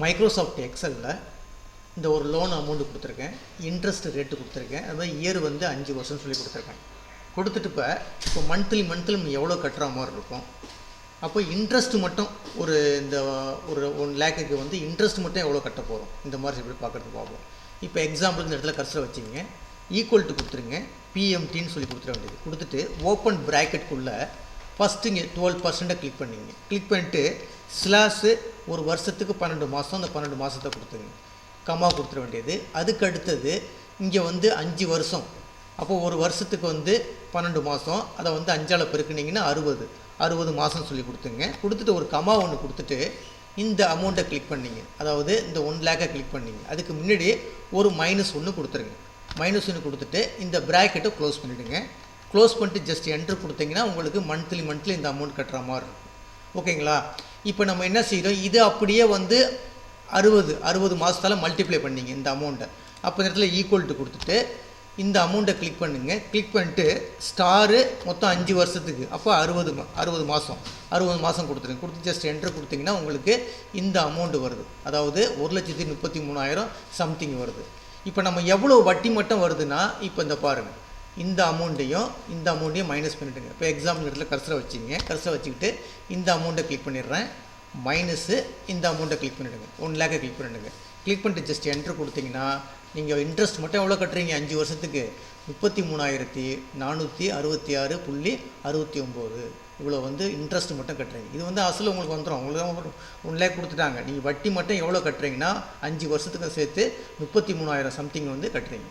Microsoft எக்ஸலில் இந்த ஒரு loan amount கொடுத்துருக்கேன், இன்ட்ரெஸ்ட் ரேட்டு கொடுத்துருக்கேன், அது மாதிரி இயர் வந்து 5 வருஷம்னு சொல்லி கொடுத்துருக்கேன். கொடுத்துட்டு இப்போ மந்த்லி நம்ம எவ்வளோ கட்டுற மாதிரி இருக்கும். அப்போ இன்ட்ரெஸ்ட் மட்டும் இந்த ஒரு 1 லேக்குக்கு வந்து இன்ட்ரெஸ்ட் மட்டும் எவ்வளோ கட்ட போகிறோம், இந்த மாதிரி எப்படி பார்க்குறது பார்ப்போம். இப்போ எக்ஸாம்பிளுக்கு இந்த இடத்துல கர்சரை வச்சிங்க, ஈக்குவல் டு கொடுத்துருங்க, பிஎம்டின்னு சொல்லி கொடுத்துட வேண்டியது. கொடுத்துட்டு ஓப்பன் ப்ராக்கெட்டுக்குள்ளே ஃபஸ்ட்டு இங்கே 12% கிளிக் பண்ணிங்க. கிளிக் பண்ணிட்டு ஸ்லாஸு ஒரு வருஷத்துக்கு 12 மாதம், அந்த 12 மாதத்தை கொடுத்துங்க, கம்மா கொடுத்துட வேண்டியது. அதுக்கு அடுத்தது இங்கே வந்து 5 வருஷம், அப்போது ஒரு வருஷத்துக்கு வந்து 12 மாதம், அதை வந்து 5ஆல் பெருக்குனிங்கன்னா 60 மாதம் சொல்லி கொடுத்துங்க. கொடுத்துட்டு ஒரு கம்மா ஒன்று கொடுத்துட்டு இந்த அமௌண்ட்டை கிளிக் பண்ணிங்க, அதாவது இந்த 1 லேக்கை கிளிக் பண்ணிங்க. அதுக்கு முன்னாடி ஒரு -1 கொடுத்துருங்க. -1 கொடுத்துட்டு இந்த ப்ராக்கெட்டை க்ளோஸ் பண்ணிவிடுங்க. க்ளோஸ் பண்ணிட்டு ஜஸ்ட் என்ட்ரு கொடுத்தீங்கன்னா உங்களுக்கு மந்த்லி இந்த அமௌண்ட் கட்டுற மாதிரி இருக்கும். ஓகேங்களா? இப்போ நம்ம என்ன செய்கிறோம், இது அப்படியே வந்து 60 மாதத்தால் மல்டிப்ளை பண்ணிங்க இந்த அமௌண்ட்டை. அப்போ இந்த இடத்துல ஈக்குவல் டு கொடுத்துட்டு இந்த அமௌண்ட்டை கிளிக் பண்ணுங்கள். கிளிக் பண்ணிட்டு ஸ்டாரு மொத்தம் 5 வருஷத்துக்கு, அப்போ 60 மாதம் கொடுத்துருங்க. கொடுத்து ஜஸ்ட் என்ட்ரு கொடுத்தீங்கன்னா உங்களுக்கு இந்த அமௌண்ட்டு வருது, அதாவது 1,33,000 சம்திங் வருது. இப்போ நம்ம எவ்வளோ வட்டி மட்டும் வருதுன்னா, இப்போ இந்த பாருங்கள், இந்த அமௌண்ட்டையும் மைனஸ் பண்ணிவிடுங்க. இப்போ எக்ஸாம்பிள் இடத்துல கர்சரை வச்சுங்க, கர்சரை வச்சுக்கிட்டு இந்த அமௌண்ட்டை கிளிக் பண்ணிடுறேன், மைனஸு இந்த அமௌண்ட்டை கிளிக் பண்ணிவிடுங்க, 1 லேக்கை கிளிக் பண்ணிவிடுங்க. கிளிக் பண்ணிட்டு ஜஸ்ட் என்ட்ரு கொடுத்தீங்கன்னா நீங்கள் இன்ட்ரெஸ்ட் மட்டும் எவ்வளோ கட்டுறீங்க 5 வருஷத்துக்கு, 33,466.69 இவ்வளோ வந்து இன்ட்ரெஸ்ட் மட்டும் கட்டுறீங்க. இது வந்து அசல் உங்களுக்கு வந்துடும். உங்களுக்கு 1 லேக் கொடுத்துட்டாங்க. நீங்கள் வட்டி மட்டும் எவ்வளோ கட்டுறீங்கன்னா 5 வருஷத்துக்கும் சேர்த்து 33,000 சம்திங் வந்து கட்டுறீங்க.